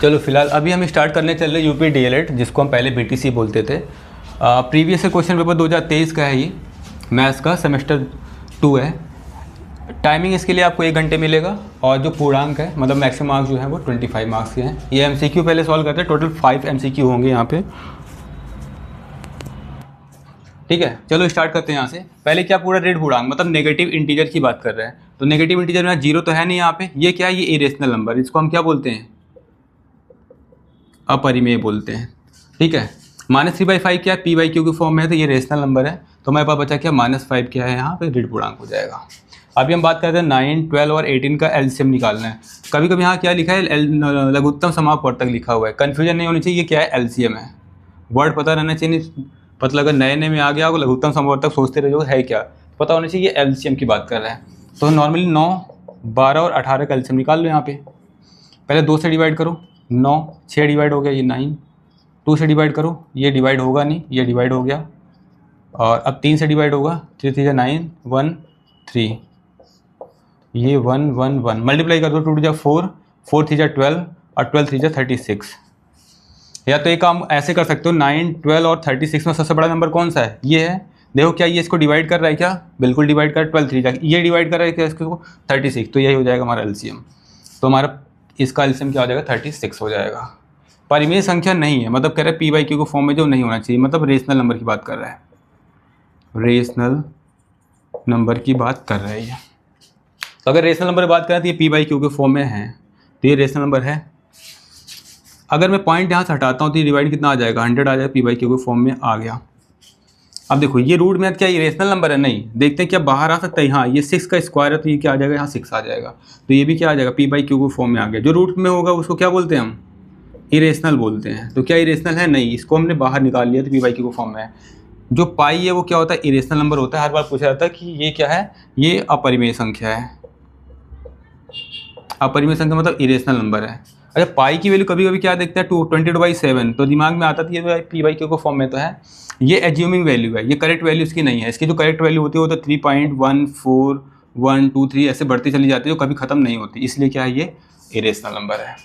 चलो फिलहाल अभी हम स्टार्ट करने चल रहे यूपी डीएलएड, जिसको हम पहले बीटीसी बोलते थे। प्रीवियस क्वेश्चन पेपर 2023 का है, ये मैथ्स का सेमेस्टर 2 है। टाइमिंग इसके लिए आपको 1 घंटे मिलेगा और जो पूर्णांक है मतलब मैक्सिमम मार्क्स जो है वो 25 मार्क्स के हैं। ये एमसीक्यू पहले सॉल्व करते हैं, टोटल 5 एमसीक्यू होंगे यहाँ पे। ठीक है, चलो स्टार्ट करते हैं यहाँ से। पहले क्या पूरा ऋण पूर्णांक मतलब नेगेटिव इंटीजर की बात कर रहे हैं, तो नेगेटिव इंटीजर में जीरो तो है नहीं यहाँ पे। ये क्या है, ये इरेशनल नंबर, इसको हम क्या बोलते हैं, अपरिमेय बोलते हैं। ठीक है, -3/5 क्या है, p/q की फॉर्म में है, तो ये रेशनल नंबर है। तो हमारे पास बचा क्या, -5 क्या है यहाँ पे, ऋण पूर्णांक हो जाएगा। अभी हम बात करते हैं 9, 12 और 18 का एलसीएम निकालना है। कभी कभी यहाँ क्या लिखा है, लघुत्तम समापवर्तक लिखा हुआ है, कन्फ्यूजन नहीं होनी चाहिए, ये क्या है, एलसीएम है। वर्ड पता रहना चाहिए, मतलब अगर नए नए में आ गया हो लघुत्तम समापवर्तक सोचते रहो है क्या, पता होना चाहिए एलसीएम की बात कर रहे हैं। तो नॉर्मली 9, 12 और 18 का एलसीएम निकाल लो। यहाँ पे पहले 2 से डिवाइड करो, 9, 6 डिवाइड हो गया, ये 9, 2 से डिवाइड करो, ये डिवाइड होगा नहीं, ये डिवाइड हो गया। और अब 3 से डिवाइड होगा, 3 3 9, 1 3, ये 1 1 1, मल्टीप्लाई कर दो, 2 2 4, 4 3 12 और 12 3 36। या तो एक काम ऐसे कर सकते हो, 9, 12 और 36 में सबसे बड़ा नंबर कौन सा है, ये है। देखो क्या ये इसको डिवाइड कर रहा है क्या, बिल्कुल डिवाइड कर, 12 3 ये डिवाइड कर रहा है क्या इसको, 36। तो यही हो जाएगा हमारा एलसीएम। तो हमारा इसका एलसीएम क्या हो जाएगा, 36 हो जाएगा। परिमेय संख्या नहीं है, मतलब कह रहा है p/q के फॉर्म में जो नहीं होना चाहिए, मतलब रेशनल नंबर की बात कर रहा है, रेशनल नंबर की बात कर रहे हैं। तो अगर रेशनल नंबर की बात करें तो ये p/q के फॉर्म में है, तो ये रेशनल नंबर है। अगर मैं पॉइंट यहाँ से हटाता हूँ तो ये डिवाइड कितना आ जाएगा, 100 आ जाएगा, p/q के फॉर्म में आ गया। अब देखो ये रूट में क्या ये रेशनल नंबर है, नहीं, देखते हैं क्या बाहर आ सकता है। हाँ, ये 6 का स्क्वायर है, तो ये क्या आ जाएगा, यहाँ 6 आ जाएगा, तो ये भी क्या आ जाएगा, p/q के फॉर्म में आ गया। जो रूट में होगा उसको क्या बोलते हैं हम, इरेशनल बोलते हैं। तो क्या इरेशनल है, नहीं, इसको हमने बाहर निकाल लिया, तो p/q के फॉर्म में है। जो पाई है वो क्या होता है, इरेशनल नंबर होता है। हर बार पूछा जाता है कि ये क्या है, ये अपरिमेय संख्या है। अपरिमेय संख्या मतलब इरेशनल नंबर है। अच्छा, पाई की वैल्यू कभी कभी क्या देखते हैं, 22/7, तो दिमाग में आता था ये p/q के फॉर्म में तो है। ये एज्यूमिंग वैल्यू है, ये करेक्ट वैल्यू इसकी नहीं है। इसकी जो करेक्ट वैल्यू होती है वो तो 3.14, 1 2 3 ऐसे बढ़ती चली जाती है, जो कभी खत्म नहीं होती, इसलिए क्या है, ये इरेशनल नंबर है।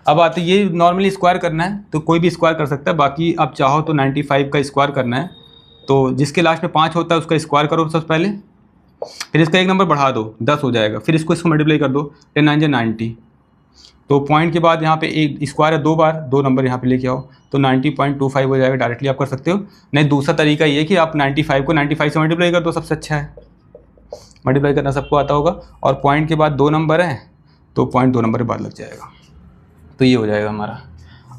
अब आते ये नॉर्मली स्क्वायर करना है, तो कोई भी स्क्वायर कर सकता है। बाकी आप चाहो तो 95 का स्क्वायर करना है, तो जिसके लास्ट में 5 होता है उसका स्क्वायर करो सबसे पहले, फिर इसका एक नंबर बढ़ा दो, 10 हो जाएगा, फिर इसको मल्टीप्लाई कर दो, 10 9 90। तो पॉइंट के बाद यहाँ पे एक स्क्वायर है, 2 बार 2 नंबर यहाँ पे लेके आओ, तो 90.25 हो जाएगा। डायरेक्टली आप कर सकते हो, नहीं दूसरा तरीका ये है कि आप 95 को 95 से मल्टीप्लाई कर दो, सबसे अच्छा है। मल्टीप्लाई करना सबको आता होगा, और पॉइंट के बाद 2 नंबर है, तो पॉइंट 2 नंबर के बाद लग जाएगा, तो ये हो जाएगा हमारा।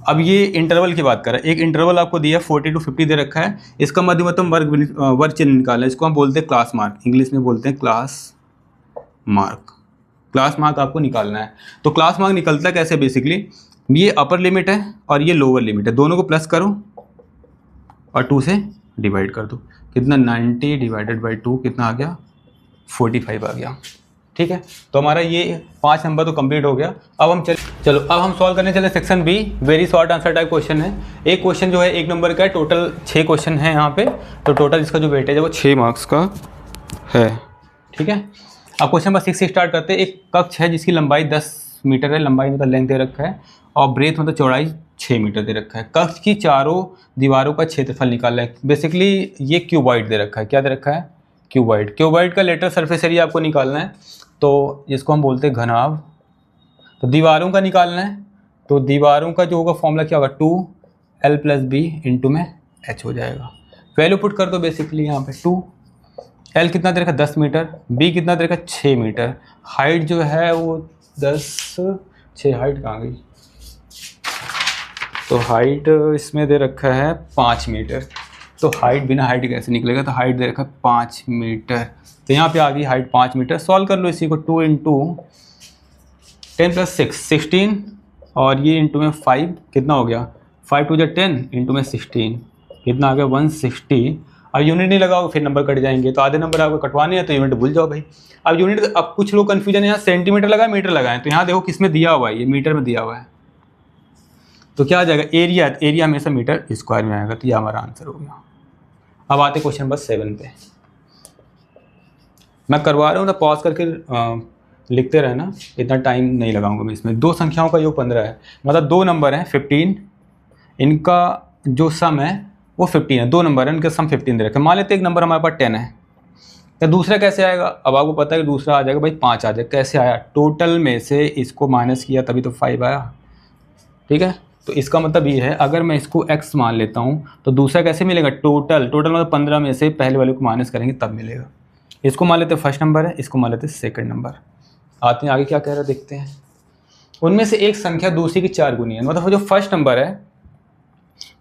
अब ये इंटरवल की बात कर रहे हैं, एक इंटरवल आपको दिया 40 to 50 दे रखा है, इसका मध्यमतम वर्ग चिन्ह निकालना है, इसको हम बोलते हैं क्लास मार्क, इंग्लिश में बोलते हैं क्लास मार्क। क्लास मार्क आपको निकालना है। तो क्लास मार्क निकलता है कैसे, बेसिकली ये अपर लिमिट है और ये लोअर लिमिट है, दोनों को प्लस करो और 2 से डिवाइड कर दो, कितना 90 डिवाइडेड बाई 2 कितना आ गया, 45 आ गया। ठीक है, तो हमारा ये 5 नंबर तो कंप्लीट हो गया। अब हम चलो अब हम सॉल्व करने चले section B, very short answer type question है। एक क्वेश्चन जो है 1 नंबर का है, टोटल 6 क्वेश्चन है यहाँ पे, तो टोटल इसका जो वेटेज है वो 6 मार्क्स का है। ठीक है, अब क्वेश्चन नंबर 6 से स्टार्ट करते हैं। एक कक्ष है जिसकी लंबाई 10 मीटर है, लंबाई मतलब लेंथ दे रखा है, और ब्रेथ मतलब चौड़ाई 6 मीटर दे रखा है। कक्ष की चारों दीवारों का क्षेत्रफल निकालना है। बेसिकली ये क्यूबॉइड दे रखा है, क्या दे रखा है, क्यूबॉइड। क्यूबॉइड का लेटर सरफेस एरिया आपको निकालना है, तो जिसको हम बोलते हैं घनाभ। तो दीवारों का निकालना है, तो दीवारों का जो होगा फॉर्मूला क्या होगा, 2l + b इंटू में h हो जाएगा। वैल्यू पुट कर दो बेसिकली यहाँ पे, 2, l कितना दे रखा 10 मीटर, b कितना दे रखा 6 मीटर, हाइट जो है वो 10, 6 हाइट कहाँ गई, तो हाइट इसमें दे रखा है 5 मीटर। तो हाइट बिना हाइट कैसे निकलेगा, तो हाइट दे रखा है 5 मीटर, तो यहाँ पे आ गई हाइट 5 मीटर। सॉल्व कर लो इसी को, 2 इंटू 10 + 6 16, और ये इंटू में 5 कितना हो गया, 5 2 10 इंटू में 16 कितना आ गया 160। अब यूनिट नहीं लगाओ फिर नंबर कट जाएंगे, तो आधे नंबर आपको कटवाने हैं तो यूनिट भूल जाओ भाई। अब यूनिट, अब कुछ लोग कन्फ्यूजन है यहाँ सेंटीमीटर लगाए मीटर लगाएं, तो यहाँ देखो किसमें दिया हुआ है, ये मीटर में दिया हुआ है, तो क्या आ जाएगा, एरिया, एरिया हमेशा मीटर स्क्वायर में आएगा, तो ये हमारा आंसर हो गया। अब आते क्वेश्चन नंबर 7 पे, मैं करवा रहा हूँ ना, पॉज करके लिखते रहना, इतना टाइम नहीं लगाऊंगा मैं इसमें। दो संख्याओं का योग 15 है, मतलब दो नंबर हैं 15, इनका जो सम है वो 15 है। दो नंबर है, उनका सम 15 दे रखा है। मान लेते एक नंबर हमारे पास 10 है, तो दूसरा कैसे आएगा? अब आपको पता है कि दूसरा आ जाएगा भाई 5 आ जाएगा। कैसे आया? टोटल में से इसको माइनस किया तभी तो 5 आया, ठीक है। तो इसका मतलब ये है, अगर मैं इसको x मान लेता हूँ तो दूसरा कैसे मिलेगा? टोटल मतलब 15 में से पहले वाले को माइनस करेंगे तब मिलेगा। इसको मान लेते फर्स्ट नंबर है, इसको मान लेते सेकंड नंबर। आते हैं आगे क्या कह रहा है देखते हैं। उनमें से एक संख्या दूसरी की 4 गुनी है, मतलब जो फर्स्ट नंबर है,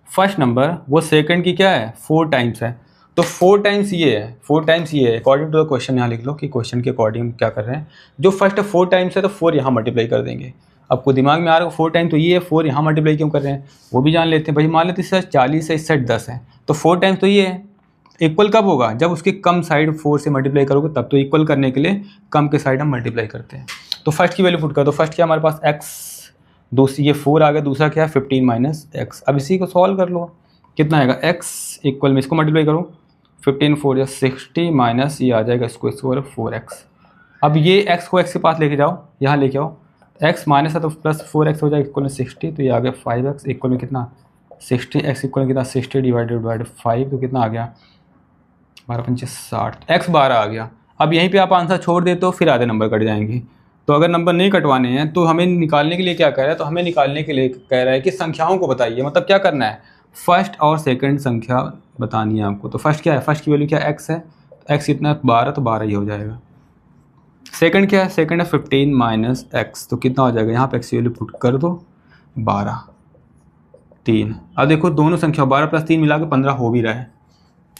फर्स्ट नंबर वो सेकंड की क्या है? 4 टाइम्स है। तो 4 टाइम्स ये है, 4 टाइम्स ये है। अकॉर्डिंग टू द क्वेश्चन यहाँ लिख लो कि क्वेश्चन के अकॉर्डिंग क्या कर रहे हैं। जो फर्स्ट 4 टाइम्स है तो 4 यहाँ मल्टीप्लाई कर देंगे। आपको दिमाग में आ रहा है 4 टाइम तो ये है, 4 यहाँ मल्टीप्लाई क्यों कर रहे हैं वो भी जान लेते हैं भाई। मान लेते इससे 40 है, इससे 10 है, तो 4 टाइम्स तो ये है। इक्वल कब होगा? जब उसके कम साइड 4 से मल्टीप्लाई करोगे तब। तो इक्वल करने के लिए कम के साइड हम मल्टीप्लाई करते हैं। तो फर्स्ट की वैल्यू पुट कर दो। फर्स्ट क्या हमारे पास x, दूसरी ये 4 आ गया, दूसरा क्या है 15 माइनस x। अब इसी को सॉल्व कर लो, कितना आएगा? x इक्वल में इसको मल्टीप्लाई करो, 15 4 या 60 माइनस ये आ जाएगा इसको स्क्वायर 4x। अब ये x को x के पास लेके जाओ, यहाँ लेके आओ, x माइनस है तो प्लस 4x हो जाएगा इक्वल में 60, तो ये आ गया 5x इक्वल में कितना 60, x इक्वल में कितना 60 डिवाइडेड बाई 5, तो कितना आ गया 12 5 60, x 12 आ गया। अब यहीं पे आप आंसर छोड़ देते हो, फिर आधे नंबर कट जाएंगे। तो अगर नंबर नहीं कटवाने हैं तो हमें निकालने के लिए क्या कह रहा है? तो हमें निकालने के लिए कह रहा है कि संख्याओं को बताइए, मतलब क्या करना है? फर्स्ट और सेकंड संख्या बतानी है आपको। तो फर्स्ट क्या है? फर्स्ट की वैल्यू क्या x है, x कितना 12, तो 12 ही हो जाएगा। सेकंड क्या है? सेकंड है 15 माइनस x, तो कितना हो जाएगा? यहाँ पे x की वैल्यू पुट कर दो 12 3। अब देखो दोनों संख्या 12 प्लस 3 मिला के 15 हो भी रहा है,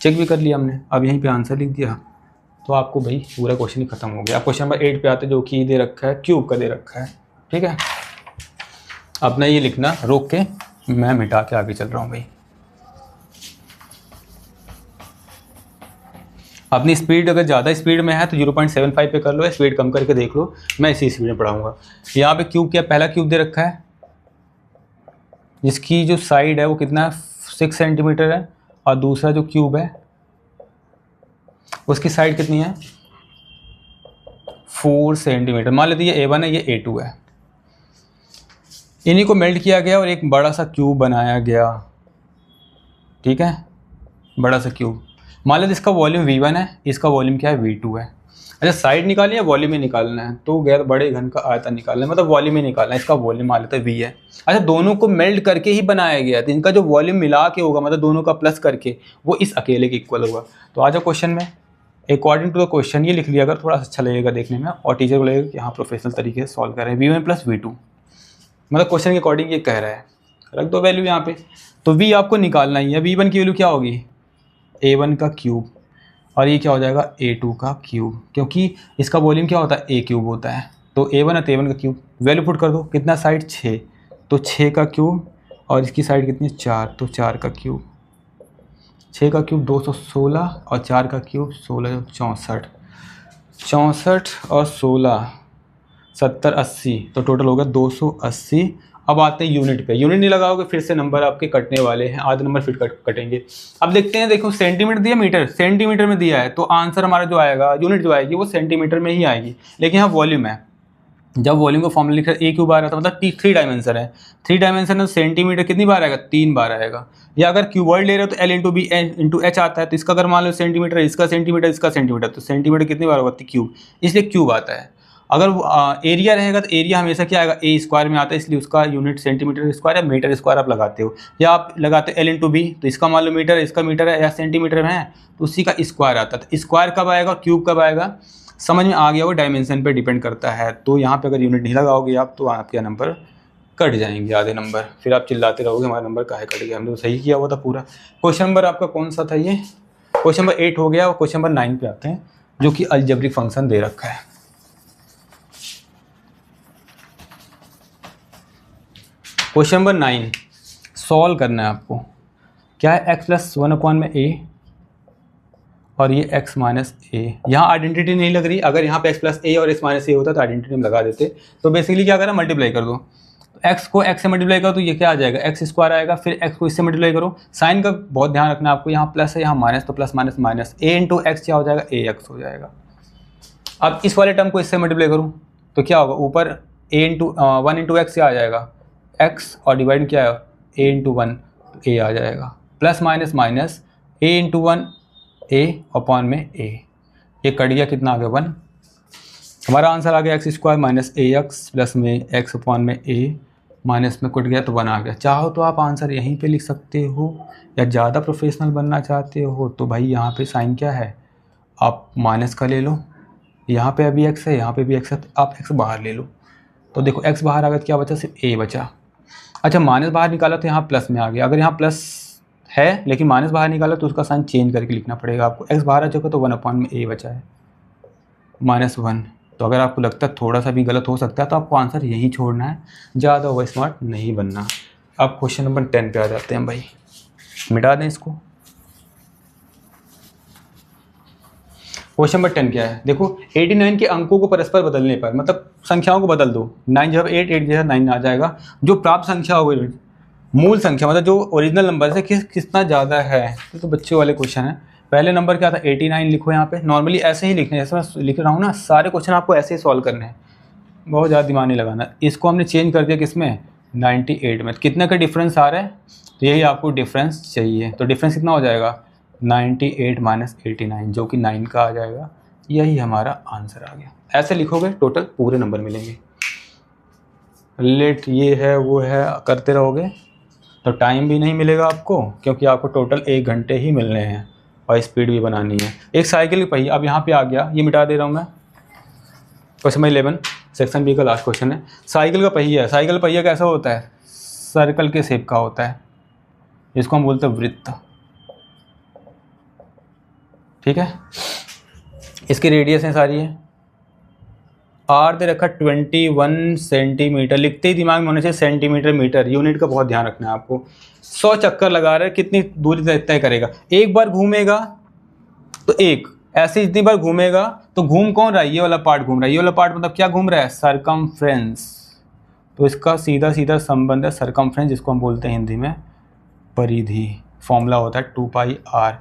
चेक भी कर लिया हमने। अब यहीं पे आंसर लिख दिया तो आपको भाई पूरा क्वेश्चन ही खत्म हो गया। अब क्वेश्चन नंबर 8 पे आते जो कि दे रखा है क्यूब का दे रखा है, ठीक है। अपना ये लिखना रोक के, मैं मिटा के आगे चल रहा हूँ भाई। अपनी स्पीड अगर ज़्यादा स्पीड में है तो 0.75 पे कर लो, स्पीड कम करके देख लो, मैं इसी स्पीड में पढ़ाऊँगा। यहाँ पे क्यूब क्या, पहला क्यूब दे रखा है जिसकी जो साइड है वो कितना है 6 सेंटीमीटर है, और दूसरा जो क्यूब है उसकी साइड कितनी है 4 सेंटीमीटर। मान लेते ये A1 है, ये A2 है। इन्हीं को मेल्ट किया गया और एक बड़ा सा क्यूब बनाया गया, ठीक है, बड़ा सा क्यूब। मान लेते इसका वॉल्यूम V1 है, इसका वॉल्यूम क्या है V2 है। अच्छा साइड निकालिए या वॉल्यूम ही निकालना है? तो गैर बड़े घन का आयतन निकालना है, मतलब वॉल्यूम ही निकालना है। इसका वॉल्यूम मान लेते हैं V है। अच्छा दोनों को मेल्ट करके ही बनाया गया, तो इनका जो वॉल्यूम मिला के होगा, मतलब दोनों का प्लस करके, वो इस अकेले के इक्वल होगा। तो आ जाओ क्वेश्चन में, अकॉर्डिंग टू द क्वेश्चन ये लिख लिया अगर, थोड़ा अच्छा लगेगा देखने में और टीचर को लगेगा कि हाँ प्रोफेशनल तरीके से सॉल्व कर रहे हैं। V1 प्लस V2, मतलब क्वेश्चन के अकॉर्डिंग ये कह रहा है। रख दो वैल्यू यहाँ पे, तो V आपको निकालना ही है। V1 की वैल्यू क्या होगी? A1 का क्यूब, और ये क्या हो जाएगा A2 का क्यूब, क्योंकि इसका वॉल्यूम क्या होता है A क्यूब होता है। तो A1 है तो A1 का क्यूब, वैल्यू पुट कर दो, कितना साइड 6, तो 6 का क्यूब, और इसकी साइड कितनी 4, तो 4 का क्यूब। 6 का क्यूब 216 और 4 का क्यूब 16 64, 64 और 16 70 80, तो टोटल हो गया 280। अब आते हैं यूनिट पे, यूनिट नहीं लगाओगे फिर से नंबर आपके कटने वाले हैं, आधे नंबर फिर कटेंगे। अब देखते हैं, देखो सेंटीमीटर दिया, मीटर सेंटीमीटर में दिया है, तो आंसर हमारा जो आएगा, यूनिट जो आएगी वो सेंटीमीटर में ही आएगी। लेकिन यहाँ वॉल्यूम है, जब वॉल्यूम का फॉर्मूला लिखा A क्यूब आ रहा था, मतलब 3 डायमेंशन है, 3 डायमेंशन है, सेंटीमीटर कितनी बार आएगा 3 बार आएगा। या अगर क्यूबॉइड ले रहे हो तो L into B into H आता है, तो इसका अगर मान लो सेंटीमीटर, इसका सेंटीमीटर, इसका सेंटीमीटर, तो सेंटीमीटर कितनी बार होगा क्यूब, इसलिए क्यूब आता है। अगर एरिया रहेगा तो एरिया हमेशा क्या आएगा A स्क्वायर में आता है, इसलिए उसका यूनिट सेंटीमीटर स्क्वायर या मीटर स्क्वायर आप लगाते हो, या आप लगाते हो L इंटू बी, तो इसका मान लो मीटर है, इसका मीटर है, या सेंटीमीटर में है तो उसी का स्क्वायर आता है। तो स्क्वायर कब आएगा, क्यूब कब आएगा, समझ में आ गया? वो डायमेंशन पे डिपेंड करता है। तो यहाँ पे अगर यूनिट नहीं लगाओगे आप तो आपके नंबर कट जाएंगे, आधे नंबर, फिर आप चिल्लाते रहोगे हमारा नंबर काहे कट गया, हमने तो सही किया हुआ था पूरा। क्वेश्चन नंबर आपका कौन सा था? ये क्वेश्चन नंबर 8 हो गया। और क्वेश्चन नंबर 9 पे आते हैं, जो कि अलजेब्रिक फंक्शन दे रखा है। क्वेश्चन नंबर 9 सॉल्व करना है आपको। क्या है x प्लस 1 में a और ये x माइनस ए। यहाँ आइडेंटिटी नहीं लग रही, अगर यहाँ पे x प्लस ए और x माइनस ए होता तो आइडेंटिटी में लगा देते। तो बेसिकली क्या करा, मल्टीप्लाई कर दो, तो x को x से मल्टीप्लाई करो तो ये क्या आ जाएगा x स्क्वायर आएगा, फिर x को इससे मल्टीप्लाई करो। साइन का बहुत ध्यान रखना आपको, यहाँ प्लस है यहाँ माइनस, तो plus minus minus, a into x क्या हो जाएगा ax हो जाएगा। अब इस वाले टर्म को इससे मल्टीप्लाई करूँ तो क्या होगा, ऊपर a इंटू 1 इंटू एक्स आ जाएगा x, और डिवाइड क्या है a इंटू 1 a आ जाएगा, plus minus minus a into 1 a upon में a, ये कट गया, कितना आ गया 1। हमारा आंसर आ गया एक्स स्क्वायर माइनस ए एक्स प्लस में एक्स अपॉन में a, माइनस में कट गया तो 1 आ गया। चाहो तो आप आंसर यहीं पे लिख सकते हो, या ज़्यादा प्रोफेशनल बनना चाहते हो तो भाई यहाँ पे साइन क्या है, आप माइनस का ले लो, यहाँ पे अभी x है, यहाँ पे भी x है, तो आप x बाहर ले लो। तो देखो x बाहर आ गया तो क्या बचा, सिर्फ a बचा। अच्छा माइनस बाहर निकाला तो यहाँ प्लस में आ गया, अगर यहाँ प्लस है लेकिन माइनस बाहर निकाला तो उसका साइन चेंज करके लिखना पड़ेगा आपको। x बाहर आ चुका तो 1 अपॉन में a बचा है -1। तो अगर आपको लगता है थोड़ा सा भी गलत हो सकता है तो आपको आंसर यही छोड़ना है, ज़्यादा ओवर स्मार्ट नहीं बनना। अब क्वेश्चन नंबर 10 पे आ जाते हैं भाई, मिटा दें इसको। क्वेश्चन नंबर 10 क्या है, देखो 89 के अंकों को परस्पर बदलने पर, मतलब संख्याओं को बदल दो, 9 जब 8, 8 जैसा 9 आ जाएगा, जो प्राप्त संख्या होगी मूल संख्या मतलब जो ओरिजिनल नंबर से कितना ज़्यादा है। तो बच्चों वाले क्वेश्चन है। पहले नंबर क्या था 89 लिखो यहाँ पे, नॉर्मली ऐसे ही लिखने, जैसे मैं लिख रहा हूँ ना, सारे क्वेश्चन आपको ऐसे ही सॉल्व करने हैं, बहुत ज़्यादा दिमाग नहीं लगाना। इसको हमने चेंज कर दिया किसमें, 98 में। कितना का डिफरेंस आ रहा है, तो यही आपको डिफरेंस चाहिए। तो डिफरेंस कितना हो जाएगा 98 माइनस 89, जो कि 9 का आ जाएगा। यही हमारा आंसर आ गया। ऐसे लिखोगे टोटल पूरे नंबर मिलेंगे। लेट ये है वो है करते रहोगे तो टाइम भी नहीं मिलेगा आपको, क्योंकि आपको टोटल 1 घंटे ही मिलने हैं और स्पीड भी बनानी है। एक साइकिल की पहिया, अब यहाँ पे आ गया, ये मिटा दे रहा हूँ मैं। क्वेश्चन 11 सेक्शन बी का लास्ट क्वेश्चन है। साइकिल का पहिया, साइकिल का पहिया कैसा होता है, सर्कल के शेप का होता है, जिसको हम बोलते हैं वृत्त। ठीक है, इसकी रेडियस है सारी है, आर दे रखा 21 सेंटीमीटर, लिखते ही दिमाग में होने चाहिए सेंटीमीटर मीटर, यूनिट का बहुत ध्यान रखना है आपको। 100 चक्कर लगा रहे हैं, कितनी दूरी तय करेगा, एक बार घूमेगा तो एक, ऐसे जितनी बार घूमेगा तो घूम कौन रहा है, ये वाला पार्ट घूम रहा है, ये वाला पार्ट मतलब क्या घूम रहा है, सरकमफ्रेंस। तो इसका सीधा सीधा संबंध है सरकमफ्रेंस, जिसको हम बोलते हैं हिंदी में परिधि। फॉर्मूला होता है 2πr।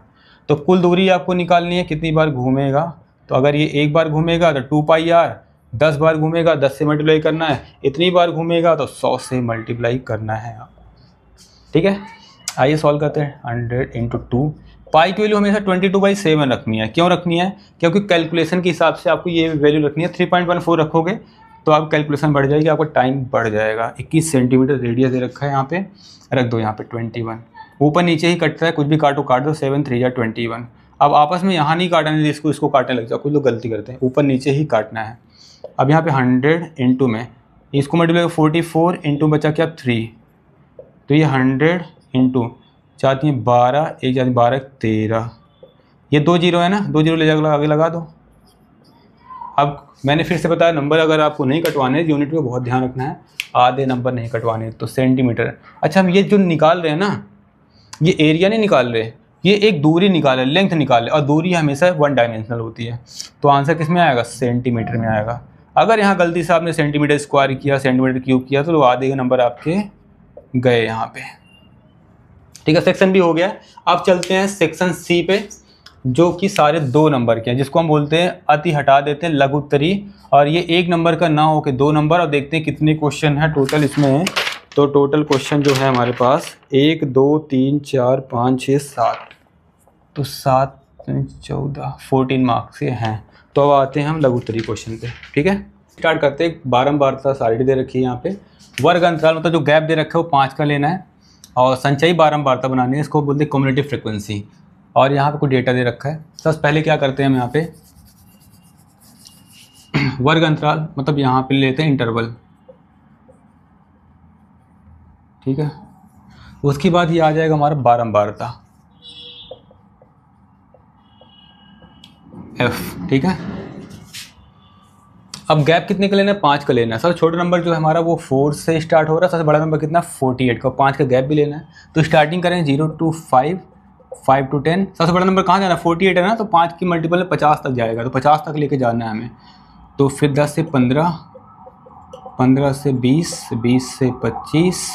तो कुल दूरी आपको निकालनी है, कितनी बार घूमेगा, तो अगर ये एक बार घूमेगा तो 2πr, 10 बार घूमेगा 10 से मल्टीप्लाई करना है, इतनी बार घूमेगा तो 100 से मल्टीप्लाई करना है आपको। ठीक है, आइए सॉल्व करते हैं। 100 इंटू 2, पाई की वैल्यू हमेशा 22/7 रखनी है। क्यों रखनी है, क्योंकि कैलकुलेशन के हिसाब से आपको ये वैल्यू रखनी है। 3.14 रखोगे तो आप कैलकुलेशन बढ़ जाएगी, आपका टाइम बढ़ जाएगा। 21 सेंटीमीटर रेडियस दे रखा है, यहाँ पे रख दो, यहाँ पे 21, ऊपर नीचे ही कटता है, कुछ भी काटो काट दो, 7 3 21। अब आपस में यहाँ नहीं काटना है, इसको काटने लग जाओ, कुछ लोग गलती करते हैं, ऊपर नीचे ही काटना है। अब यहाँ पे 100 इंटू में इसको मल्टीप्लाई 44 इंटू बचा क्या 3, तो ये 100 इंटू चाहती हैं 12, एक जाती 12 13, ये 2 जीरो है ना, 2 जीरो ले जाकर आगे लगा दो। अब मैंने फिर से बताया, नंबर अगर आपको नहीं कटवाने, यूनिट में बहुत ध्यान रखना है, आधे नंबर नहीं कटवाने। तो सेंटीमीटर, अच्छा हम ये जो निकाल रहे हैं ना, ये एरिया नहीं निकाल रहे, ये एक दूरी निकाले, लेंथ निकाले, और दूरी हमेशा 1 डायमेंशनल होती है। तो आंसर किस में आएगा, सेंटीमीटर में आएगा। अगर यहाँ गलती से आपने सेंटीमीटर स्क्वायर किया, सेंटीमीटर क्यूब किया, तो आधे नंबर आपके गए यहाँ पे। ठीक है, सेक्शन बी हो गया। अब चलते हैं सेक्शन सी पे, जो कि सारे 2 नंबर के हैं, जिसको हम बोलते हैं अति हटा देते हैं लघु उत्तरी, और ये 1 नंबर का ना हो के 2 नंबर। और देखते हैं कितने क्वेश्चन है टोटल इसमें। तो टोटल क्वेश्चन जो है हमारे पास 1 2 3 4 5 6 7, तो 7 14 14 मार्क्स के हैं। तो अब आते हैं हम लघु उत्तरी क्वेश्चन पे। ठीक है, स्टार्ट करते हैं। बारंबारता सारी दे रखी है यहाँ पे, वर्ग अंतराल मतलब जो गैप दे रखा है वो 5 का लेना है, और संचयी बारंबारता बनानी है, इसको बोलते हैं कम्युलेटिव फ्रीक्वेंसी। और यहाँ पे कोई डेटा दे रखा है। सबसे पहले क्या करते हैं हम यहाँ पे वर्ग अंतराल मतलब यहाँ पे लेते हैं इंटरवल। ठीक है, उसके बाद ये आ जाएगा हमारा बारंबारता f। ठीक है, अब गैप कितने का लेना है, 5 का लेना है। सबसे छोटा नंबर जो है हमारा वो 4 से स्टार्ट हो रहा है, सबसे बड़ा नंबर कितना 48 का, 5 का गैप भी लेना है। तो स्टार्टिंग करें 0 to 5, 5 to 10। सबसे बड़ा नंबर कहाँ जाना है, 48 है ना, तो 5 की मल्टीपल में 50 तक जाएगा, तो 50 तक लेके जाना है हमें। तो फिर 10 से 15, 15 से 20, 20 से 25,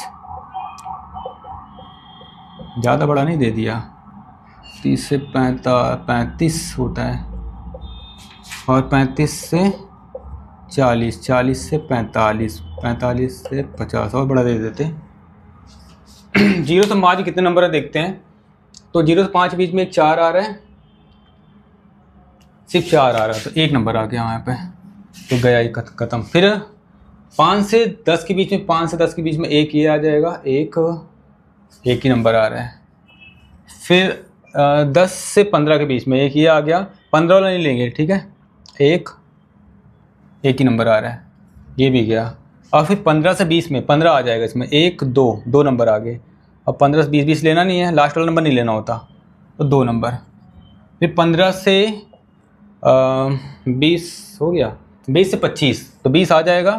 ज़्यादा बड़ा नहीं दे दिया, 30 से 35 होता है, और 35 से 40, 40 से 45, 45 से 50 और बड़ा दे देते। 0 से 5 कितने नंबर है देखते हैं। तो 0 से 5 के बीच में एक 4 आ रहा है, सिर्फ 4 आ रहा है, तो एक नंबर आ गया यहाँ पे, तो गया ही ख़त्म। फिर 5 से 10 के बीच में, 5 से 10 के बीच में एक ये आ जाएगा, एक ही नंबर आ रहा है। फिर 10 से 15 के बीच में एक ये आ गया, 15 वाला नहीं लेंगे, ठीक है, एक ही नंबर आ रहा है, ये भी गया। और फिर 15 से 20 में 15 आ जाएगा, इसमें 1 2 नंबर आ गए। अब 15 से 20 लेना नहीं है, लास्ट वाला नंबर नहीं लेना होता, तो 2 नंबर। फिर 15 से 20 हो गया, 20 से 25, तो 20 आ जाएगा।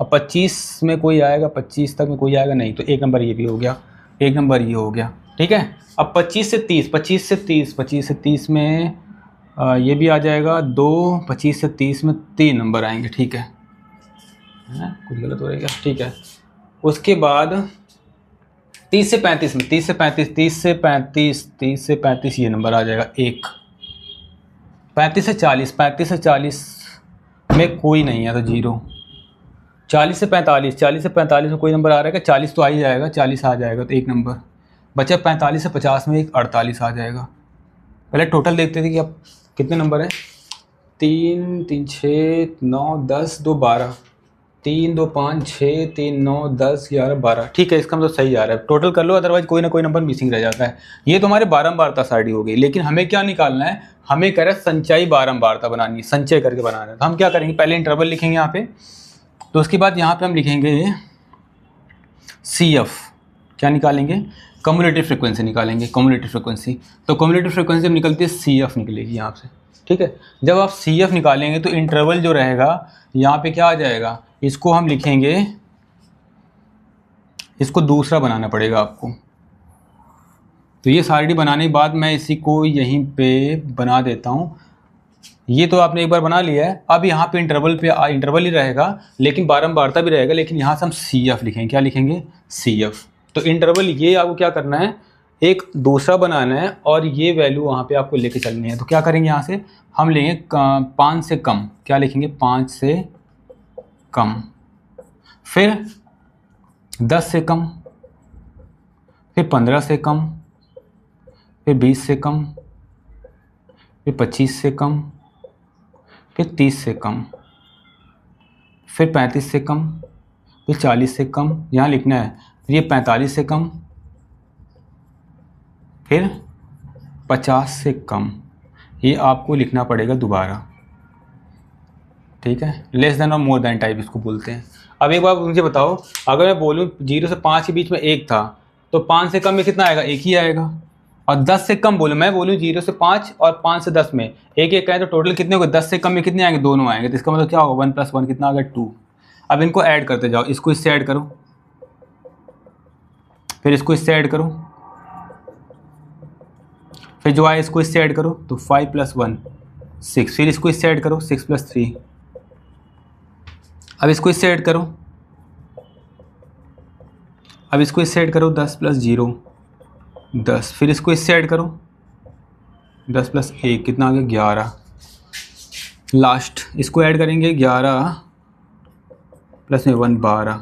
अब 25 में कोई आएगा, 25 तक में कोई आएगा नहीं, तो एक नंबर ये भी हो गया, एक नंबर ये हो गया, ठीक है। अब 25 से 30, 25 से 30, 25 से 30 में ये भी आ जाएगा 2, 25 से 30 में 3 नंबर आएंगे, ठीक है, कुछ गलत हो रहा है क्या, ठीक है। उसके बाद 30 से 35 में, 30 से 35, 30 से 35, 30 से 35 ये नंबर आ जाएगा, एक। 35 से 40, 35 से 40 में कोई नहीं है, तो 0। 40 से 45, 40 से 45 में कोई नंबर आ रहा है, 40 तो आ ही जाएगा, 40 आ जाएगा, तो एक नंबर बचा। 45 से 50 में एक 48 आ जाएगा। पहले टोटल देखते थे कि अब कितने नंबर हैं। 3 3 6 9 10 2 12, 3 2 5 6 3 9 10 11 12, ठीक है, इसका मतलब सही आ रहा है। टोटल कर लो, अदरवाइज कोई ना कोई नंबर मिसिंग रह जाता है। ये तो हमारे बारंबारता सारणी हो गई, लेकिन हमें क्या निकालना है, हमें कह रहा है संचयी बारंबारता बनानी है, संचय करके बनाना है। तो हम क्या करेंगे, पहले इंटरवल लिखेंगे यहाँ पे, तो उसके बाद यहाँ पे हम लिखेंगे CF, क्या निकालेंगे, कम्युलेटिव फ्रिक्वेंसी निकालेंगे, कम्युलेटिव फ्रिक्वेंसी। तो कम्युलेटिव फ्रिक्वेंसी जब निकलती है CF निकलेगी यहाँ से, ठीक है। जब आप CF निकालेंगे तो इंटरवल जो रहेगा यहाँ पे क्या आ जाएगा, इसको हम लिखेंगे, इसको दूसरा बनाना पड़ेगा आपको। तो ये सारणी बनाने के बाद मैं इसी को यहीं पे बना देता हूँ। ये तो आपने एक बार बना लिया है। अब यहाँ पे इंटरवल ही रहेगा, लेकिन बारंबारता भी रहेगा, लेकिन यहाँ से हम CF लिखेंगे, क्या लिखेंगे, CF। तो इंटरवल ये आपको क्या करना है, एक दूसरा बनाना है, और ये वैल्यू वहाँ पे आपको लेके चलनी है। तो क्या करेंगे, यहाँ से हम लेंगे 5 से कम, क्या लिखेंगे, 5 से कम, फिर 10 से कम, फिर 15 से कम, फिर 20 से कम, फिर 25 से कम, फिर 30 से कम, फिर 35 से कम, फिर 40 से कम, यहाँ लिखना है, फिर ये 45 से कम, फिर 50 से कम, ये आपको लिखना पड़ेगा दोबारा, ठीक है। लेस देन और मोर देन टाइप इसको बोलते हैं। अब एक बार मुझे बताओ, अगर मैं बोलूँ 0 से 5 के बीच में एक था, तो 5 से कम में कितना आएगा, एक ही आएगा। और 10 से कम बोलूँ, मैं बोलूँ 0 से 5 और 5 से 10 में एक कहें, तो टोटल कितने होंगे, 10 से कम में कितने आएंगे, दोनों आएंगे। तो इसका मतलब क्या होगा, 1 + 1 कितना आ गया, 2। अब इनको ऐड करते जाओ, इसको इससे ऐड करो, फिर इसको इससे ऐड करो, फिर जो आए इसको इससे ऐड करो, तो 5 + 1 6, फिर इसको इससे ऐड करो, 6 + 3। अब इसको इससे ऐड करो, अब इसको इससे ऐड करो, 10 + 0 10, फिर इसको इससे ऐड करो, 10 + 1 कितना आ गया, 11। लास्ट इसको ऐड करेंगे, 11 + 1 12,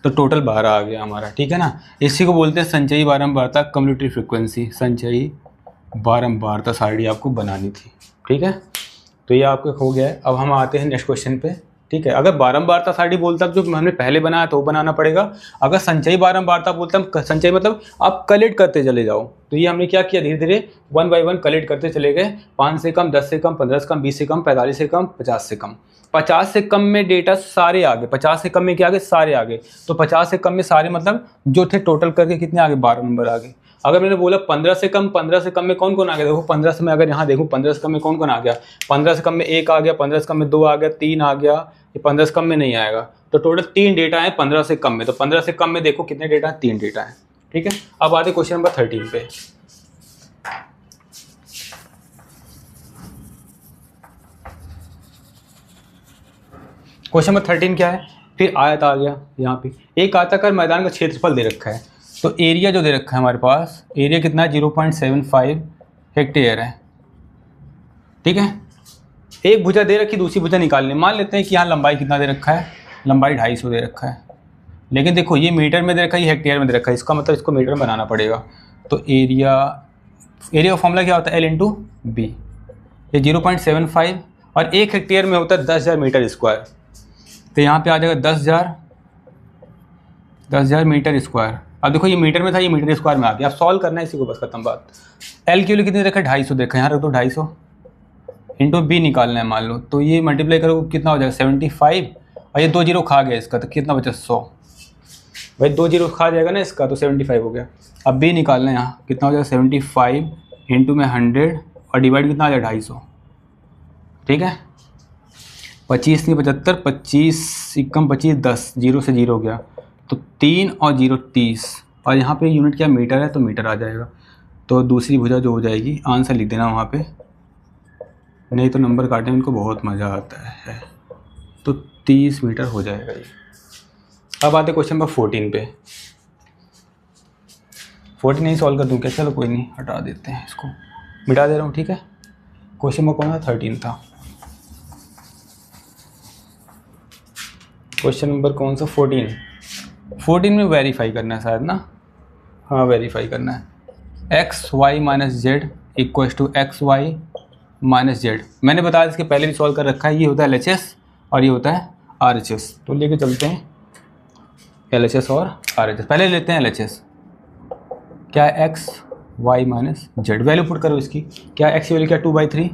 तो टोटल 12 आ गया हमारा, ठीक है ना। इसी को बोलते हैं संचयी बारंबारता, कम्युलेटिव फ्रिक्वेंसी। संचयी बारंबारता सारणी आपको बनानी थी, ठीक है। तो ये आपका हो गया है। अब हम आते हैं नेक्स्ट क्वेश्चन पे, ठीक है। अगर बारंबारता सारणी बोलता जो हमने पहले बनाया तो वो बनाना पड़ेगा। अगर संचयी बारंबारता बोलता हम, संचयी मतलब आप कलेक्ट करते चले जाओ। तो ये हमने क्या किया, धीरे धीरे 1 बाय 1 कलेक्ट करते चले गए। 5 से कम, 10 से कम, 15 से कम, 20 से कम, 45 से कम, 50 से कम। 50 से कम में डेटा सारे आ गए, 50 से कम में क्या आ गए, सारे आ गए। तो 50 से कम में सारे मतलब जो थे टोटल करके कितने आ गए, 12 नंबर आ गए। अगर मैंने बोला 15 से कम, 15 से कम में कौन कौन आ गया, देखो 15 से मैं अगर यहाँ देखूँ 15 से कम में कौन कौन आ गया, 15 से कम में 1 आ गया, 15 से कम में 2 आ गया, 3 आ गया, ये 15 से कम में नहीं आएगा। तो टोटल 3 डेटा है 15 से कम में। तो 15 से कम में देखो कितने डेटा है, 3 डेटा है, ठीक है। अब आते क्वेश्चन नंबर 13 पे। क्वेश्चन नंबर 13 क्या है, फिर आयत आ गया। यहाँ पे एक आयताकार मैदान का क्षेत्रफल दे रखा है। तो एरिया जो दे रखा है हमारे पास, एरिया कितना है, 0.75 हेक्टेयर है, ठीक है। एक भुजा दे रखी, दूसरी भुजा निकालनी। मान लेते हैं कि यहाँ लंबाई कितना दे रखा है, लंबाई 250 दे रखा है, लेकिन देखो ये मीटर में दे रखा है, ये हेक्टेयर में दे रखा है, इसका मतलब इसको मीटर में बनाना पड़ेगा। तो एरिया का फॉर्मूला क्या होता है, L इंटू बी। ये 0.75 और 1 हेक्टेयर में होता है 10,000 मीटर स्क्वायर। तो यहाँ पे आ जाएगा 10,000 मीटर स्क्वायर। अब देखो ये मीटर में था, ये मीटर स्क्वायर में आ गया। अब सॉल्व करना है इसी को, बस खत्म बात। एल की वैल्यू कितनी देखा है, 250 देखा है, यहाँ रख दो 250 इंटू बी निकालना है मान लो। तो ये मल्टीप्लाई करो कितना हो जाएगा 75, और ये 2 जीरो खा गया इसका, तो कितना बचा 100। भाई 2 जीरो खा जाएगा ना इसका, तो 75 हो गया। अब बी निकालना है, यहाँ कितना हो जाएगा 75 इंटू में 100 और डिवाइड कितना आ जाएगा 250। ठीक है, 25 नहीं 75, 25 एकम 25 10, जीरो से जीरो हो गया, तो 3 और 0 30, और यहाँ पे यूनिट क्या मीटर है, तो मीटर आ जाएगा। तो दूसरी भुजा जो हो जाएगी, आंसर लिख देना वहाँ पे, नहीं तो नंबर काटने में इनको बहुत मज़ा आता है। तो 30 मीटर हो जाएगा ये। अब आते क्वेश्चन नंबर 14 पे। 14 नहीं सॉल्व कर दूँ क्या, चलो कोई नहीं, हटा देते हैं इसको, मिटा दे रहा हूँ। ठीक है, क्वेश्चन नंबर कौन था, 13 था। क्वेश्चन नंबर कौन सा, 14 में वेरीफाई करना है शायद ना, हाँ वेरीफाई करना है। X y minus z equal to x y minus z. मैंने बताया इसके पहले भी सॉल्व कर रखा है। ये होता है LHS और ये होता है RHS। तो लेके चलते हैं LHS और RHS। पहले लेते हैं LHS। क्या है, x y minus z. Value put करो इसकी, क्या एक्स की वैल्यू क्या 2/3,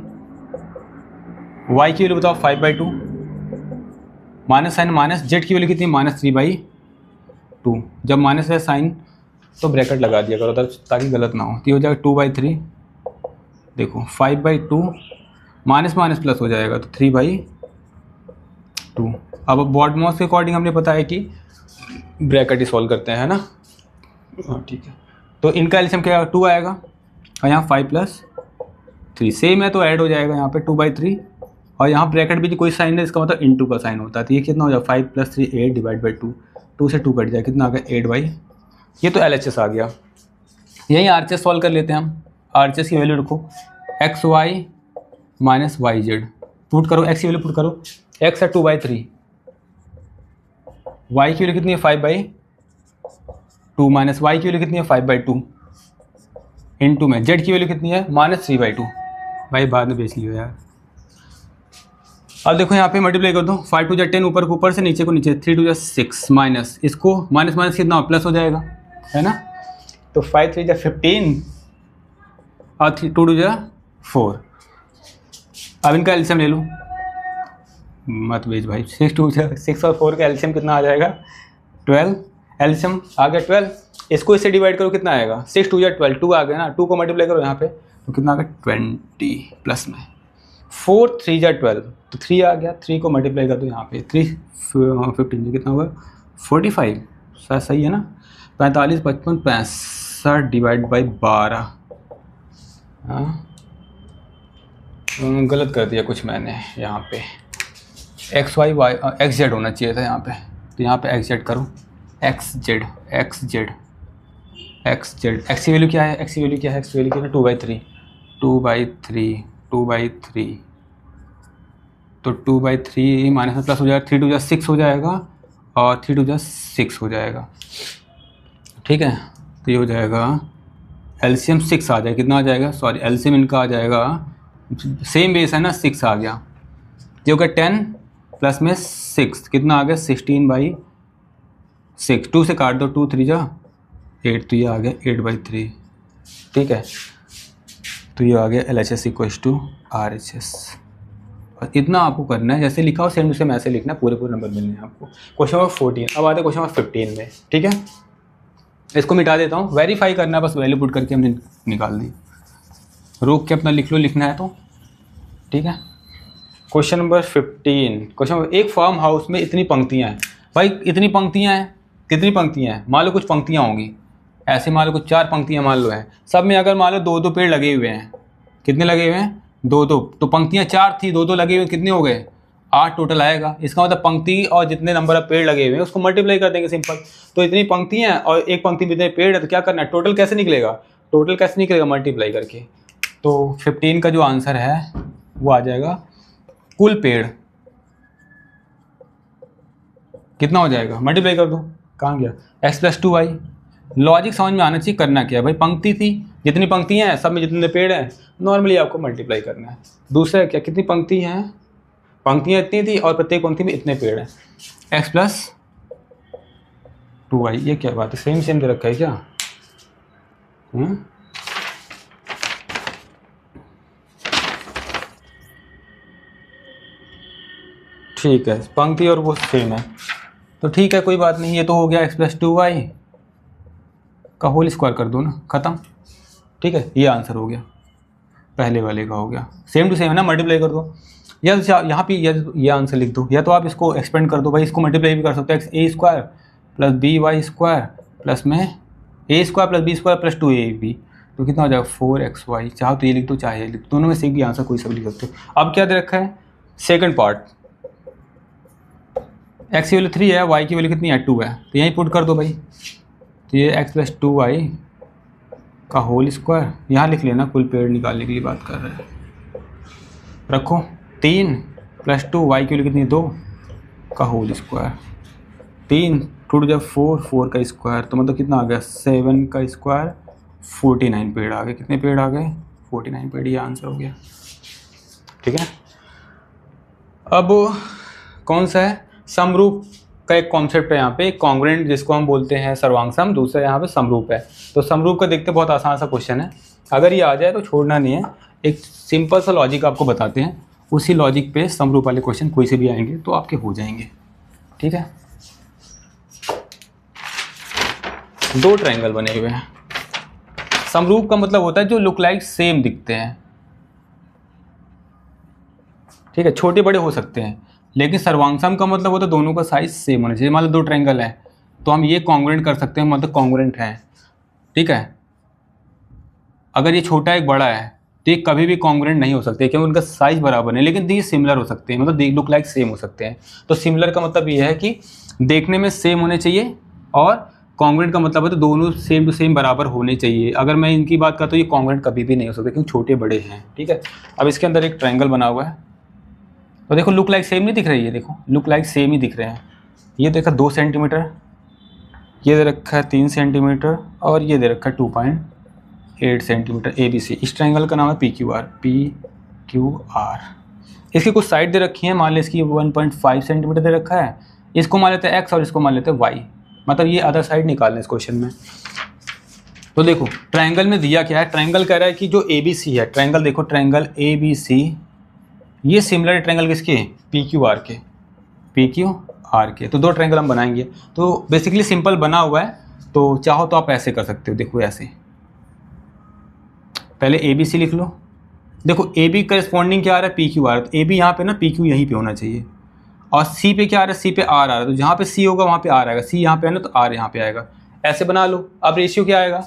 वाई की वैल्यू बताओ 5/2, माइनस साइन माइनस, जेड की वैल्यू कितनी -3/2। जब माइनस है साइन तो ब्रैकेट लगा दिया करो ताकि गलत ना हो। तो ये हो जाएगा 2/3, देखो 5/2 माइनस माइनस प्लस हो जाएगा तो 3/2। अब बॉडमॉस के अकॉर्डिंग हमने पता है कि ब्रैकेट ही सॉल्व करते हैं, है ना। हाँ ठीक है, तो इनका एलसीएम क्या 2 आएगा, और यहाँ 5 + 3 सेम है तो ऐड हो जाएगा यहाँ पे 2/3, और यहाँ ब्रैकेट भी कोई साइन है, इसका मतलब इंटू का साइन होता है। तो ये कितना हो जाएगा 5 + 3 8 डिवाइड बाई 2, 2 से 2 कट जाएगा, कितना आ गया 8/। ये तो LHS आ गया। यही RHS सॉल्व कर लेते हैं हम। RHS की वैल्यू रखो, x y minus y z, put करो एक्स की वैल्यू पुट करो, एक्स है 2/3, वाई की वैल्यू कितनी है 5/2 माइनस वाई की वैल्यू कितनी है 5/2 इंटू में जेड की वैल्यू कितनी है -3/2। भाई बाद में बेच लियो यार। अब देखो यहाँ पे मल्टीप्लाई कर दो, 5 × 2 = 10, ऊपर को ऊपर से नीचे को नीचे, 3 × 2 = 6 माइनस, इसको माइनस माइनस कितना प्लस हो जाएगा, है ना। तो 5 × 3 = 15 और 2 × 2 = 4। अब इनका एलसीएम ले लो, मत बेच भाई। 6 और 4 का एलसीएम कितना आ जाएगा 12, एलसीएम आ गया 12। इसको इससे डिवाइड करो कितना आएगा, 6 × 2 = 12, 2 आ गया ना, 2 को मल्टीप्लाई करो यहाँ पे तो कितना आ गया 20 प्लस में 4 × 3 = 12, तो 3 आ गया। 3 को मल्टीप्लाई कर दो यहाँ पे 3 15 कितना होगा 45, सही है ना। 45 55 65 डिवाइड बाई 12। हाँ गलत कर दिया कुछ मैंने, यहाँ पे x y y x z होना चाहिए था यहाँ पे, तो यहाँ पे एक्स जेड करो, x z x z x z. X की वैल्यू क्या है, एक्स की वैल्यू क्या है, एक्स की वैल्यू क्या है 2/3 2/3 2/3, तो 2/3 माइनस में प्लस हो जाएगा, 3 × 2 = 6 हो जाएगा, और 3 × 2 = 6 हो जाएगा। ठीक है, तो ये हो जाएगा एलसीएम 6 आ जाएगा, कितना आ जाएगा, सॉरी एलसीएम इनका आ जाएगा, सेम बेस है ना, 6 आ गया। ये हो गया 10 प्लस में 6 कितना आ गया 16/6, 2 से काट दो, 2 × 3 = 8, तो ये आ गया 8/3। ठीक है, तो ये आ गया LHS = RHS। और इतना आपको करना है, जैसे लिखा हो सेम टू सेम ऐसे लिखना है, पूरे नंबर मिलने हैं आपको। Question number 14। अब आते हैं क्वेश्चन नंबर 15 में। ठीक है, इसको मिटा देता हूँ, वेरीफाई करना है बस, वैल्यू पुट करके हमने निकाल दी। रोक के अपना लिख लो, लिखना है तो। ठीक है, क्वेश्चन नंबर 15। क्वेश्चन नंबर, एक फार्म हाउस में इतनी पंक्तियाँ हैं। भाई इतनी पंक्तियाँ हैं, कितनी पंक्तियाँ हैं, मान लो कुछ पंक्तियाँ होंगी ऐसे, मान लो कुछ 4 पंक्तियाँ मान लो हैं, सब में अगर मान लो 2-2 पेड़ लगे हुए हैं, कितने लगे हुए हैं 2-2, तो पंक्तियाँ 4 थी, 2-2 लगे हुए, कितने हो गए 8 टोटल आएगा। इसका मतलब पंक्ति और जितने नंबर ऑफ पेड़ लगे हुए हैं उसको मल्टीप्लाई कर देंगे सिंपल। तो इतनी पंक्तियाँ हैं और एक पंक्ति में इतने पेड़ है, तो क्या करना है, टोटल कैसे निकलेगा, टोटल कैसे निकलेगा मल्टीप्लाई करके। तो 15 का जो आंसर है वो आ जाएगा कुल पेड़ कितना हो जाएगा, मल्टीप्लाई कर दो, कहाँ गया, x + 2y। लॉजिक समझ में आना चाहिए, करना क्या है भाई, पंक्ति थी, जितनी पंक्तियाँ हैं सब में जितने पेड़ हैं नॉर्मली आपको मल्टीप्लाई करना है। दूसरा क्या, कितनी पंक्ति हैं, पंक्तियाँ इतनी थी और प्रत्येक पंक्ति में इतने पेड़ हैं, x + 2y। ये क्या बात है, सेम सेम दे रखा है क्या? ठीक है, पंक्ति और वो सेम है तो ठीक है, कोई बात नहीं। ये तो हो गया x + 2y का होल स्क्वायर कर दो ना, ख़त्म। ठीक है, ये आंसर हो गया, पहले वाले का हो गया, सेम टू सेम है ना, मल्टीप्लाई कर दो। या यहाँ पे ये आंसर लिख दो, या तो आप इसको एक्सपेंड कर दो भाई, इसको मल्टीप्लाई भी कर सकते हो, xa² + by² प्लस में a² + b² + 2ab, तो कितना हो जाएगा 4xy। चाहो तो ये लिख दो, चाहे ये लिख दो, दोनों में से भी आंसर कोई सा भी लिख सकते हो। अब क्या दे रखा है, सेकंड पार्ट, x की वैल्यू 3 है, y की वैल्यू कितनी है 2 है, तो यहीं पुट कर दो भाई। तो ये x + 2y का होल स्क्वायर, यहाँ लिख लेना, कुल पेड़ निकालने के लिए बात कर रहे हैं। रखो 3 + 2, y की वैल्यू कितनी 2 का होल स्क्वायर, 3 2 जब 4, 4 का स्क्वायर, तो मतलब कितना आ गया 7 का स्क्वायर, 49 पेड़ आ गए। कितने पेड़ आ गए, 49 पेड़, ये आंसर हो गया। ठीक है, अब कौन सा है, समरूप का एक कॉन्सेप्ट है यहाँ पे, कॉन्ग्रुएंट जिसको हम बोलते हैं सर्वांग, दूसरा यहाँ पे समरूप है। तो समरूप का देखते बहुत आसान सा क्वेश्चन है, अगर ये आ जाए तो छोड़ना नहीं है, एक सिंपल सा लॉजिक आपको बताते हैं, उसी लॉजिक पे समरूप वाले क्वेश्चन कोई से भी आएंगे तो आपके हो जाएंगे। ठीक है, 2 ट्रायंगल बने हुए हैं, समरूप का मतलब होता है जो लुक लाइक सेम दिखते हैं। ठीक है, छोटे बड़े हो सकते हैं, लेकिन सर्वांग का मतलब होता है दोनों का साइज सेम होना चाहिए। मतलब 2 ट्रायंगल है तो हम ये कॉन्ग्रुएंट कर सकते हैं, मतलब कॉन्ग्रुएंट है। ठीक है, अगर ये छोटा एक बड़ा है तो ये कभी भी कॉन्ग्रुएंट नहीं हो सकते, क्योंकि उनका साइज बराबर नहीं, लेकिन ये सिमिलर हो सकते हैं, मतलब लुक लाइक सेम हो सकते हैं। तो सिमिलर का मतलब ये है कि देखने में सेम होने चाहिए, और कॉन्ग्रुएंट का मतलब है तो दोनों सेम टू सेम बराबर होने चाहिए। अगर मैं इनकी बात करता हूँ, ये कॉन्ग्रुएंट कभी भी नहीं हो सकते क्योंकि छोटे बड़े हैं। ठीक है, अब इसके अंदर एक ट्रायंगल बना हुआ है, तो देखो लुक लाइक सेम नहीं दिख रही है, देखो लुक लाइक सेम ही दिख रहे हैं। ये देखा 2 सेंटीमीटर, ये दे रखा है 3 सेंटीमीटर, और ये दे रखा है 2.8 सेंटीमीटर ABC। इस ट्रायंगल का नाम है PQR। इसकी कुछ साइड दे रखी है, मान लें इसकी 1.5 सेंटीमीटर दे रखा है, इसको मान लेते हैं x और इसको मान लेते हैं y, मतलब ये अदर साइड निकालना इस क्वेश्चन में। तो देखो ट्रायंगल में दिया क्या है, ट्रायंगल कह रहा है कि जो ABC है, ट्रायंगल देखो, ट्रायंगल ABC ये सिमिलर ट्रायंगल किसके, PQR के। तो 2 ट्रायंगल हम बनाएंगे, तो बेसिकली सिंपल बना हुआ है, तो चाहो तो आप ऐसे कर सकते हो। देखो ऐसे, पहले ABC लिख लो, देखो AB करस्पॉन्डिंग क्या आ रहा है, PQR, तो AB यहाँ पे ना, PQ यहीं पे होना चाहिए, और C पे क्या आ रहा है, C पे R आ रहा है, तो जहाँ पे C होगा वहाँ पे R आएगा, C यहाँ पे है ना तो R यहाँ पे आएगा। ऐसे बना लो। अब रेशियो क्या आएगा,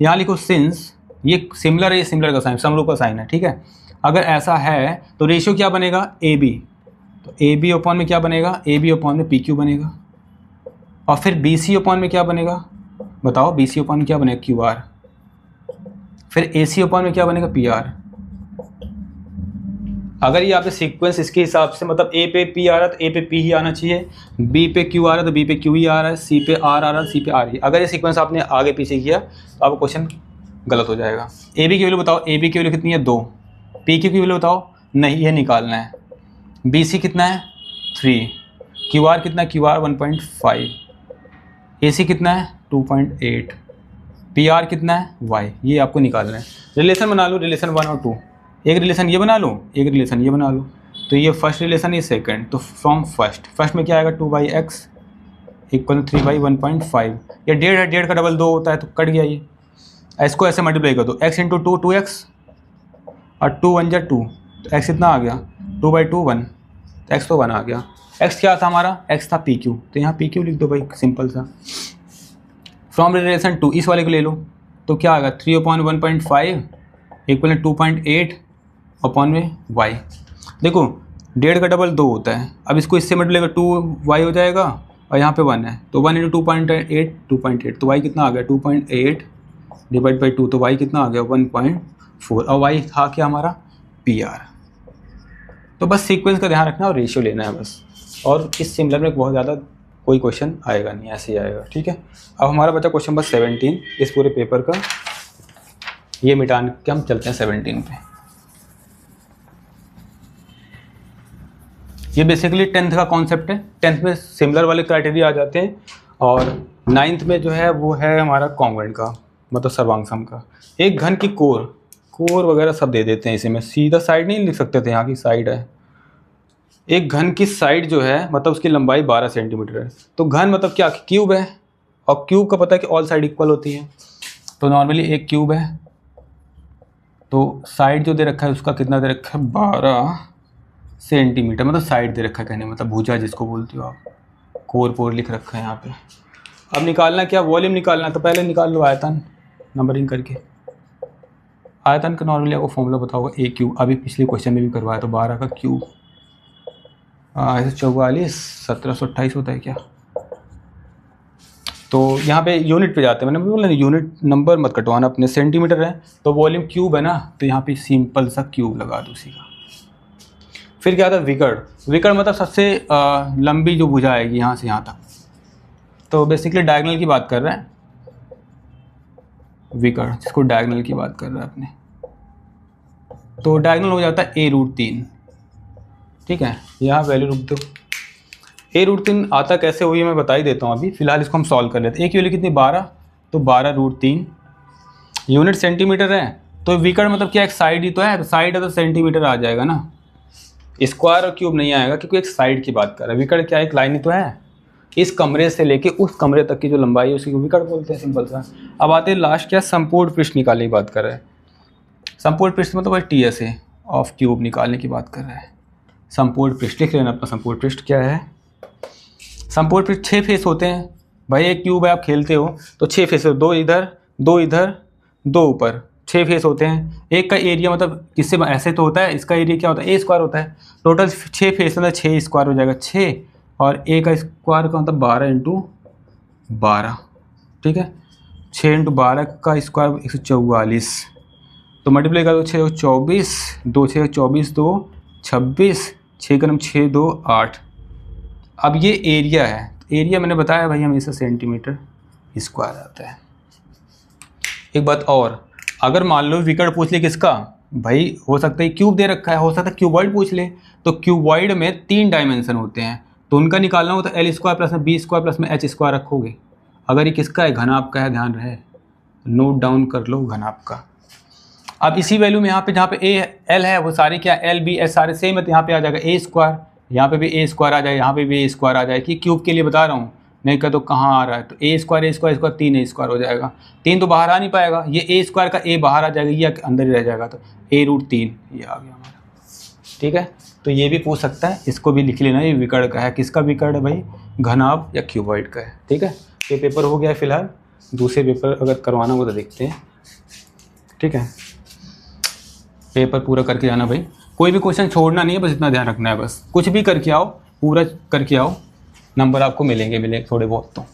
यहाँ लिखो सिंस ये सिमिलर है, ये सिमिलर का साइन, समरूप का साइन है। ठीक है, अगर ऐसा है तो रेशियो क्या बनेगा, AB, तो AB अपॉन में क्या बनेगा, AB अपॉन में PQ बनेगा, और फिर BC अपॉन में क्या बनेगा, बताओ, BC अपॉन में क्या बनेगा, QR, फिर AC अपॉन में क्या बनेगा, PR। अगर ये यहाँ पे सीक्वेंस इसके हिसाब से, मतलब A पे P आ रहा है तो A पे P ही आना चाहिए, B पे Q आ रहा है तो B पे Q ही आ रहा है, C पे R आ रहा है, C पे R ही। अगर ये सीक्वेंस आपने आगे पीछे किया तो आपका क्वेश्चन गलत हो जाएगा। AB की वैल्यू बताओ, AB की वैल्यू कितनी है 2, PQ की वैल्यू बताओ, नहीं ये निकालना है, BC कितना है 3, QR कितना है, QR 1.5, AC कितना है 2.8, PR कितना है Y, ये आपको निकालना है। रिलेशन बना लो, रिलेशन 1 और 2, एक रिलेशन ये बना लो, एक रिलेशन ये बना लो, तो ये फर्स्ट रिलेशन, ये सेकंड, तो फ्रॉम फर्स्ट में क्या आएगा 2/x इक्वल 3/1.5, ये 1.5 है, 1.5 का डबल 2 होता है तो कट गया ये। इसको ऐसे मल्टीप्लाई कर दो, x इंटू 2 2x, और 2 1 जा 2, तो x कितना आ गया 2/2 1, तो x तो 1 आ गया। x क्या था हमारा, x था PQ, तो यहाँ PQ लिख दो भाई, सिंपल सा। फ्रॉम रिलेशन 2 इस वाले को ले लो, तो क्या आएगा 3/1.5 इक्वल 2.8 अपॉन में y। देखो 1.5 का डबल 2 होता है, अब इसको इससे मल्टीप्लाई कर 2y हो जाएगा, और यहाँ पे 1 है, तो 1 इंटू 2.8 2.8, तो y कितना आ गया 2.8 डिवाइड बाई 2, तो y कितना आ गया 1.4, और y था क्या हमारा PR। तो बस सीक्वेंस का ध्यान रखना और रेशियो लेना है बस, और इस सिमिलर में बहुत ज़्यादा कोई क्वेश्चन आएगा नहीं, ऐसे ही आएगा। ठीक है, अब हमारा बचा क्वेश्चन नंबर 17 इस पूरे पेपर का। ये मिटा के हम चलते हैं 17 पे। ये बेसिकली 10th का कॉन्सेप्ट है। 10th में सिमिलर वाले क्राइटेरिया आ जाते हैं, और 9th में जो है वो है हमारा कॉन्ग्रुएंट का, मतलब सर्वांग सम का। एक घन की कोर वगैरह सब दे देते हैं इसी में, सीधा साइड नहीं लिख सकते थे, यहाँ की साइड है। एक घन की साइड जो है मतलब उसकी लंबाई 12 सेंटीमीटर है। तो घन मतलब क्या, क्यूब है, और क्यूब का पता है कि ऑल साइड इक्वल होती है। तो नॉर्मली एक क्यूब है, तो साइड जो दे रखा है उसका कितना दे रखा है, 12 सेंटीमीटर, मतलब साइड दे रखा है, कहने मतलब भुजा जिसको बोलते हो आप, कोर लिख रखा है यहाँ पे। अब निकालना क्या, वॉल्यूम निकालना, तो पहले निकाल लो आयतन नंबरिंग करके। आयतन का नॉर्मली आपको फॉर्मूला बताओगे ए क्यूब, अभी पिछले क्वेश्चन में भी करवाया, तो 12 का क्यूब 44 1728 होता है क्या। तो यहाँ पे यूनिट पे जाते हैं, मैंने बोला यूनिट नंबर मत कटवाना अपने, सेंटीमीटर है तो वॉल्यूम क्यूब है ना, तो यहाँ पे सिंपल सा क्यूब लगा दो उसी का। फिर क्या आता है विकर्ण मतलब सबसे लंबी जो भुजा आएगी यहाँ से यहाँ तक, तो बेसिकली डायगोनल की बात कर रहे हैं विकर्ण, जिसको डायगोनल की बात कर रहे हैं अपने। तो डायगोनल हो जाता है a√3। ठीक है, यहाँ वैल्यू रुक दो। a√3 आता कैसे हुई मैं बता ही देता हूँ अभी, फिलहाल इसको हम सॉल्व कर लेते हैं। a की वैल्यू कितनी 12, तो 12√3 यूनिट सेंटीमीटर है। तो विकर्ण मतलब क्या, एक साइड ही तो है, साइड है तो सेंटीमीटर आ जाएगा ना, स्क्वायर और क्यूब नहीं आएगा, क्योंकि एक साइड की बात कर रहा है। विकर्ण क्या, एक लाइन ही तो है, इस कमरे से लेके उस कमरे तक की जो लंबाई है उसी को विकर्ण बोलते हैं, सिंपल सा। अब आते हैं लास्ट क्या, संपूर्ण पृष्ठ निकालने की बात कर रहे हैं। संपूर्ण पृष्ठ मतलब वही टीएस है ऑफ क्यूब निकालने की बात कर रहे हैं। संपूर्ण पृष्ठ लिख लेना अपना, संपूर्ण पृष्ठ क्या है। संपूर्ण पृष्ठ 6 फेस होते हैं भाई, एक क्यूब है आप खेलते हो तो 6 फेस, 2 इधर 2 इधर 2 ऊपर, 6 फेस होते हैं। एक का एरिया मतलब किससे ऐसे तो होता है, इसका एरिया क्या होता है, ए स्क्वायर होता है। टोटल 6 फेस मतलब 6 स्क्वायर हो जाएगा 6, और ए का स्क्वायर का मतलब 12 × 12। ठीक है, 6 × 12 का स्क्वायर 144, तो मल्टीप्लाई करो 6 24, 2 6 24, 2 26, 6 × 6 2 8। अब ये एरिया है, एरिया मैंने बताया भाई हमेशा सेंटीमीटर स्क्वायर आता है। एक बात और, अगर मान लो विकर्ण पूछ ले किसका, भाई हो सकता है क्यूब दे रखा है, हो सकता है क्यूबॉइड पूछ ले, तो क्यूबॉइड में 3 डायमेंशन होते हैं, तो उनका निकालना हो तो l² + b² + h² रखोगे। अगर ये किसका है, घनाभ का है, ध्यान रहे, नोट डाउन कर लो घनाभ का। अब इसी वैल्यू में यहाँ पे जहाँ पे a l है वो सारे क्या, l b h सारे सेम है, तो यहाँ पे आ जाएगा a², यहाँ पे भी a² आ जाए, यहाँ पे भी a² आ जाए, कि क्यूब के लिए बता रहा हूँ, नहीं कह तो कहाँ आ रहा है, तो a² 3 a² हो जाएगा। 3 तो बाहर आ नहीं पाएगा, ये a² का a बाहर आ जाएगा, ये अंदर ही रह जाएगा, तो a√3 ये आ गया हमारा। ठीक है, तो ये भी पूछ सकता है, इसको भी लिख लेना, ये विकर्ण का है। किसका विकर्ण है भाई, घनाभ या क्यूबॉइड का है। ठीक है, ये पेपर हो गया फिलहाल, दूसरे पेपर अगर करवाना हो तो देखते हैं। ठीक है, पेपर पूरा करके जाना भाई, कोई भी क्वेश्चन छोड़ना नहीं है, बस इतना ध्यान रखना है, बस कुछ भी करके आओ, पूरा करके आओ, नंबर आपको मिलेंगे थोड़े बहुत तो।